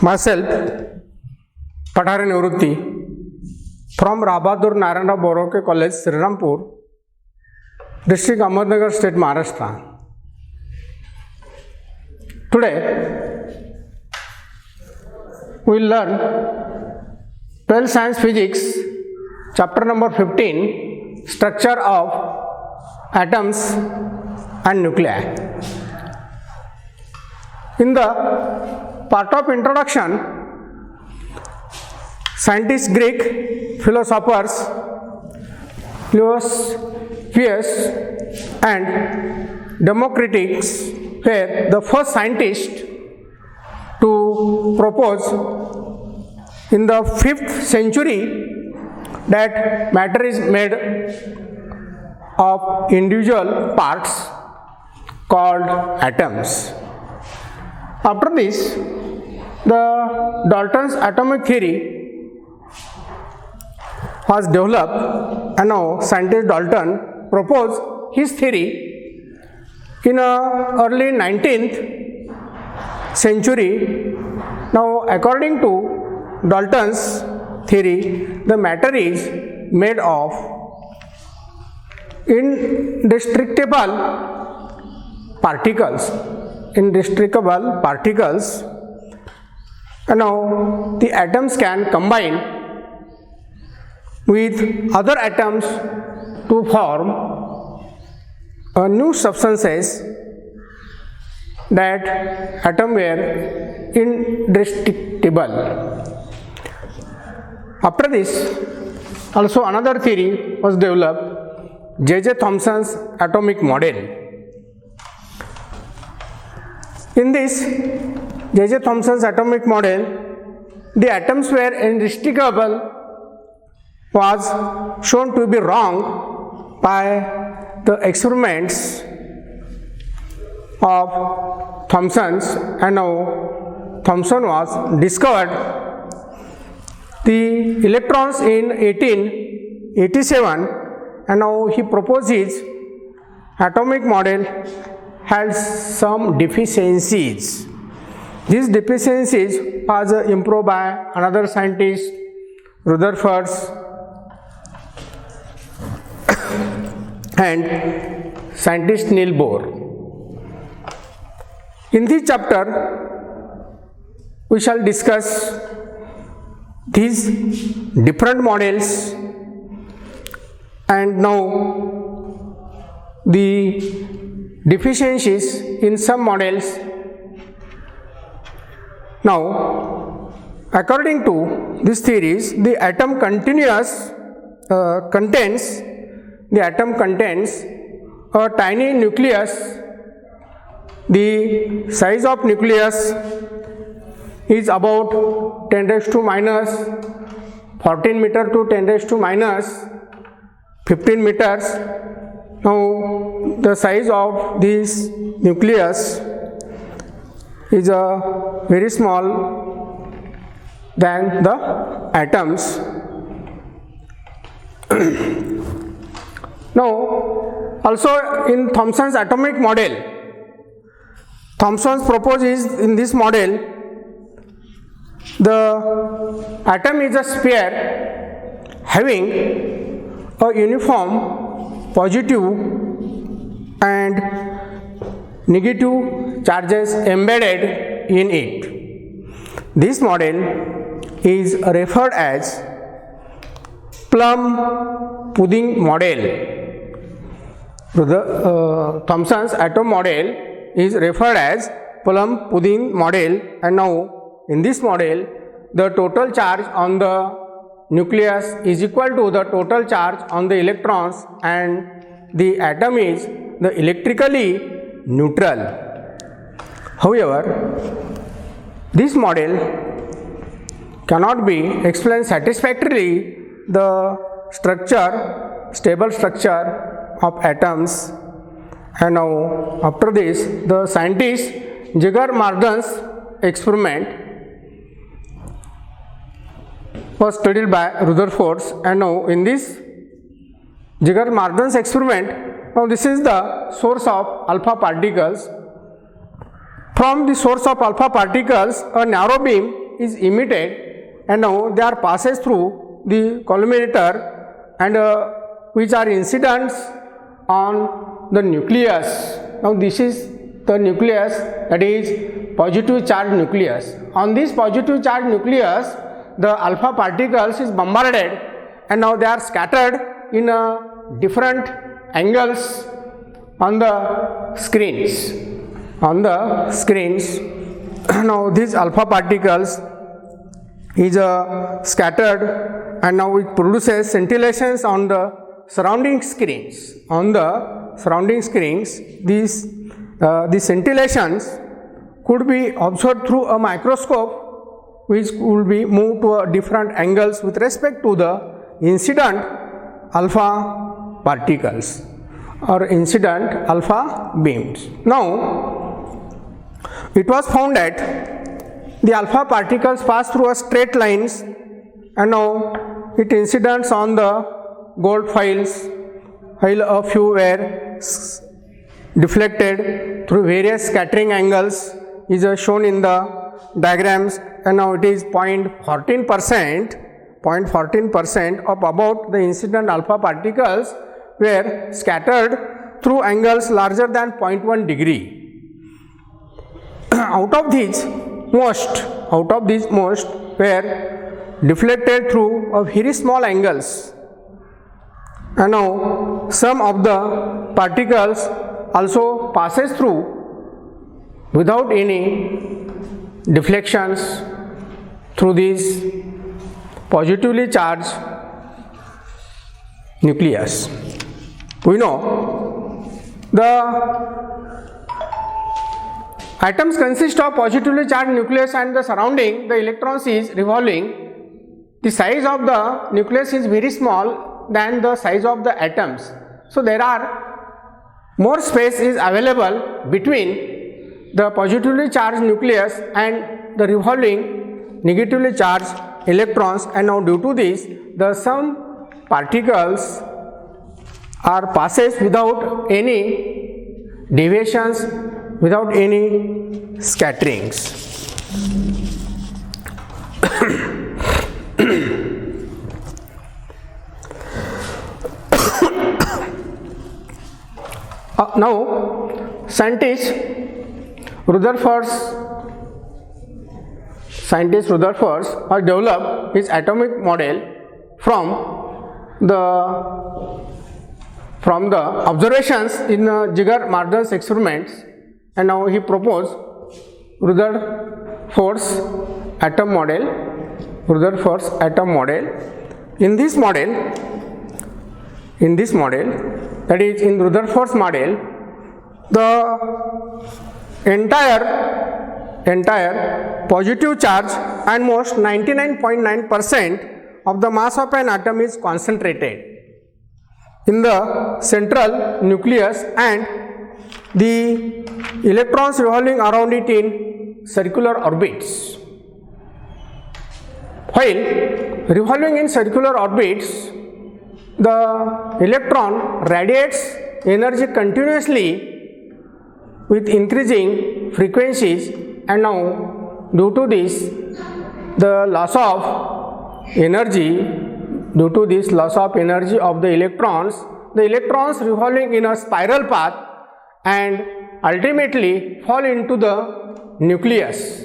Myself, Patari Nivrutti, from Rabadur Narana Boroke College, Srirampur, District Ahmednagar State, Maharashtra. Today, we will learn 12th Science Physics, chapter number 15, Structure of Atoms and Nuclei. In the part of introduction, scientists, Greek philosophers, Philosophers and Democritus were the first scientists to propose in the 5th century that matter is made of individual parts called atoms. After this, the Dalton's atomic theory was developed, and now scientist Dalton proposed his theory in early 19th century. Now, according to Dalton's theory, the matter is made of indestructible particles, and now the atoms can combine with other atoms to form new substances. That atom were indestructible. After this, also another theory was developed, J.J. Thomson's atomic model. In this J.J. Thomson's atomic model, the atoms were indestructible was shown to be wrong by the experiments of Thomson's, and now Thomson was discovered the electrons in 1887, and now he proposed his atomic model had some deficiencies. These deficiencies was improved by another scientist, Rutherford and scientist Niels Bohr. In this chapter, we shall discuss these different models, and now the deficiencies in some models. Now, according to these theories, the atom contains a tiny nucleus. The size of nucleus is about 10 raised to minus 14 meter to 10 raised to minus 15 meters. Now, the size of this nucleus is very small than the atoms. Now, also in Thomson's atomic model, Thomson proposes in this model, the atom is a sphere having a uniform positive and negative charges embedded in it. This model is referred as plum pudding model. Thomson's atom model is referred as plum pudding model, and now in this model the total charge on the nucleus is equal to the total charge on the electrons, and the atom is the electrically neutral. However, this model cannot be explained satisfactorily the stable structure of atoms. And now, after this, the scientist Jagger-Marden's experiment was studied by Rutherford, and now in this Jagger-Marden's experiment, now this is the source of alpha particles. From the source of alpha particles, a narrow beam is emitted, and now they are passes through the collimator and which are incidents on the nucleus. Now this is the nucleus, that is positive charge nucleus. On this positive charge nucleus, the alpha particles is bombarded, and now they are scattered in different angles on the screens. Now these alpha particles is scattered, and now it produces scintillations on the surrounding screens. These scintillations could be observed through a microscope, which will be moved to different angles with respect to the incident alpha particles or incident alpha beams. Now, it was found that the alpha particles pass through a straight lines, and now it incidents on the gold foils, while a few were deflected through various scattering angles is shown in the diagrams, and now it is 0.14% of about the incident alpha particles were scattered through angles larger than 0.1 degree. Out of these most were deflected through a very small angles, and now some of the particles also passes through without any deflections through this positively charged nucleus. We know the atoms consist of positively charged nucleus, and the surrounding the electrons is revolving. The size of the nucleus is very small than the size of the atoms. So there are more space is available between the positively charged nucleus and the revolving negatively charged electrons, and now due to this the some particles are passes without any deviations, without any scatterings. Now scientist Rutherford has developed his atomic model from the observations in Jigar-Marden's experiments, and now he proposed Rutherford's atom model. In this model, that is in Rutherford's model, the entire positive charge, almost 99.9% of the mass of an atom is concentrated in the central nucleus, and the electrons revolving around it in circular orbits. While revolving in circular orbits, the electron radiates energy continuously with increasing frequencies, and now due to this loss of energy of the electrons revolving in a spiral path and ultimately fall into the nucleus,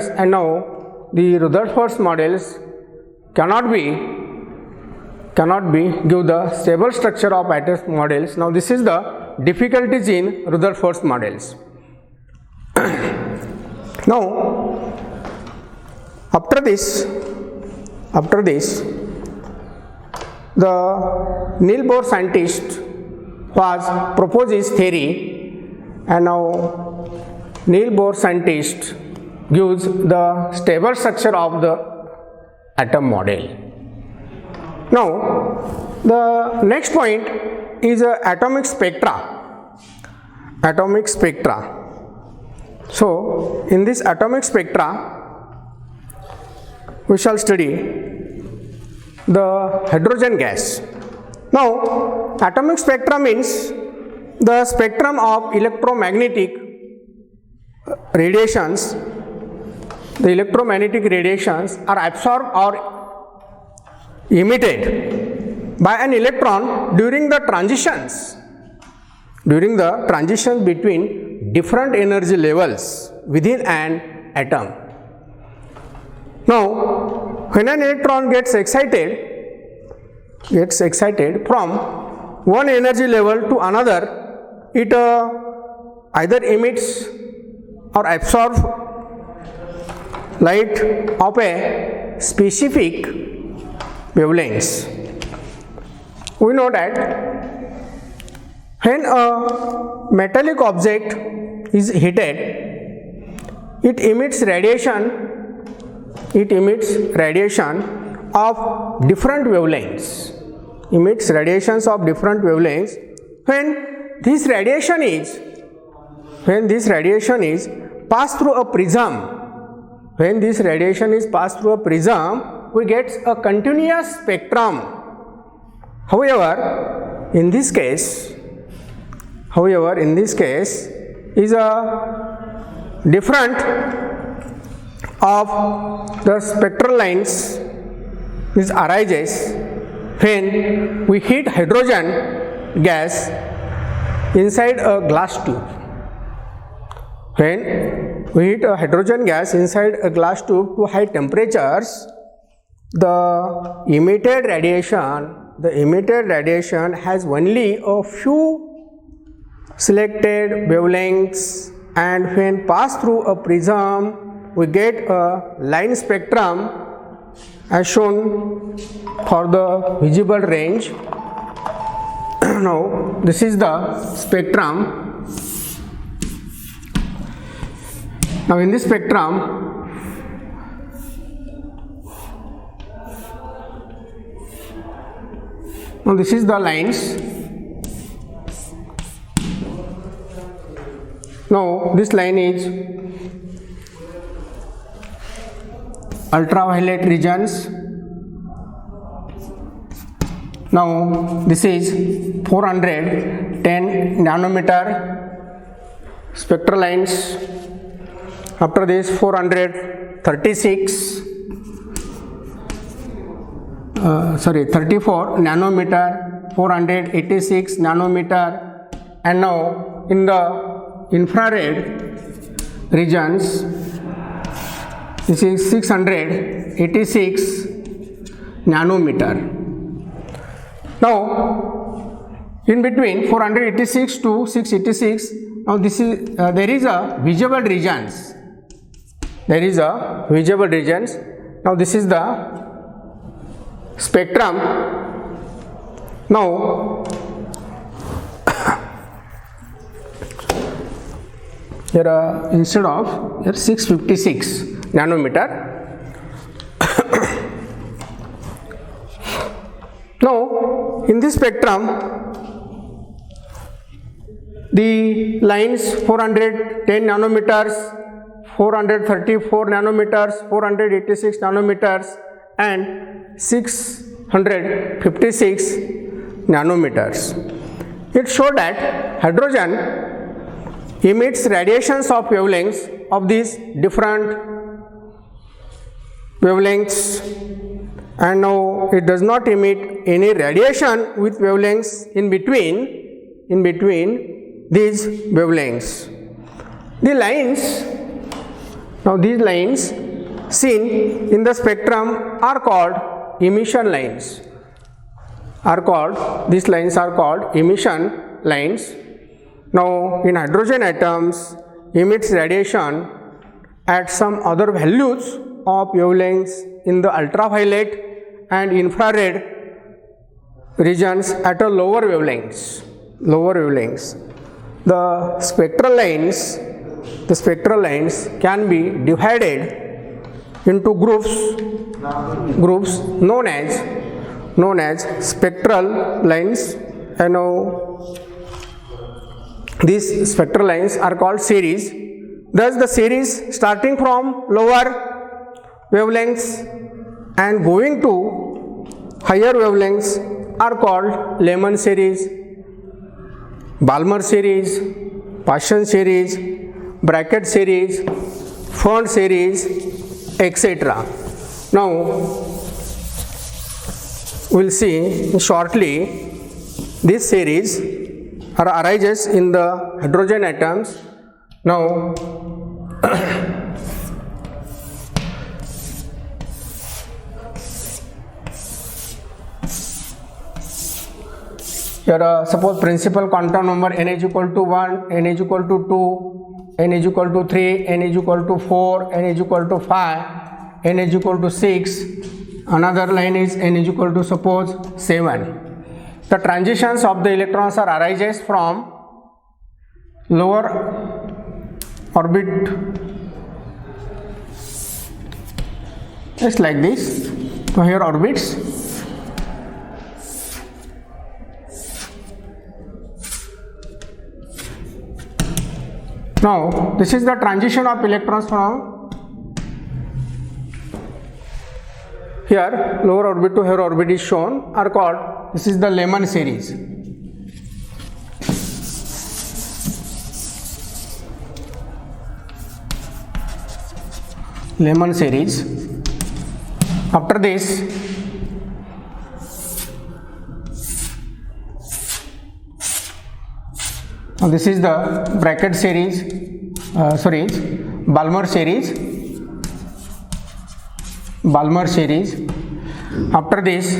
and now the Rutherford's models cannot be give the stable structure of atom models. Now this is the difficulties in Rutherford's models. Now after this the Niels Bohr scientist was proposed his theory, and now Niels Bohr scientist gives the stable structure of the atom model. Now the next point is atomic spectra. So in this atomic spectra we shall study the hydrogen gas. Now atomic spectra means the spectrum of electromagnetic radiations the electromagnetic radiations are absorbed or emitted by an electron during the transitions between different energy levels within an atom. Now, when an electron gets excited from one energy level to another, it either emits or absorbs light of a specific wavelengths. We know that when a metallic object is heated, it emits radiation of different wavelengths. When this radiation is passed through a prism, we get a continuous spectrum. However, in this case is a different of the spectral lines is arises when we heat hydrogen gas inside a glass tube. When we heat a hydrogen gas inside a glass tube to high temperatures, the emitted radiation has only a few selected wavelengths, and when passed through a prism, we get a line spectrum as shown for the visible range. Now, this is the spectrum. Now, in this spectrum, now this is the lines. Now, this line is ultraviolet regions. Now, this is 410 nanometer spectral lines. After this, 34 nanometer, 486 nanometer, and now in the infrared regions, this is 686 nanometer. Now, in between 486 to 686, now this is there is a visible regions. Now, this is the spectrum. Now, here instead of here 656 nanometer. Now, in this spectrum, the lines 410 nanometers, 434 nanometers, 486 nanometers, and 656 nanometers. It showed that hydrogen emits radiations of wavelengths of these different wavelengths, and now it does not emit any radiation with wavelengths in between these wavelengths. The lines, now these lines seen in the spectrum are called emission lines. These lines are called emission lines. Now, in hydrogen atoms emits radiation at some other values of wavelengths in the ultraviolet and infrared regions at a lower wavelengths. The spectral lines can be divided into groups known as spectral lines, and now these spectral lines are called series. Thus, the series starting from lower wavelengths and going to higher wavelengths are called Lehman series, Balmer series, Paschen series, Brackett series, Fermi series, etc. Now we will see shortly this series arises in the hydrogen atoms. Now here suppose principal quantum number n is equal to 1, n is equal to 2, n is equal to 3, n is equal to 4, n is equal to 5, n is equal to 6, another line is n is equal to suppose 7. The transitions of the electrons are arises from lower orbit, just like this. So here orbits, now this is the transition of electrons from here lower orbit to here orbit is shown, are called, this is the Lehman series. Lehman series. After this, this is the bracket series, Balmer series. Balmer series. After this,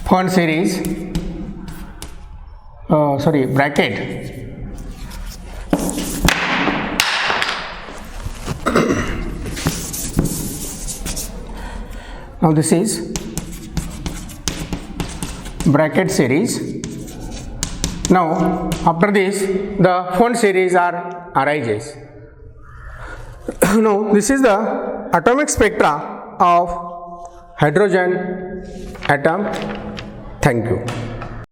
Fern series, bracket. Now this is bracket series. Now after this the Fern series arises. Now this is the atomic spectra of hydrogen atom. Thank you.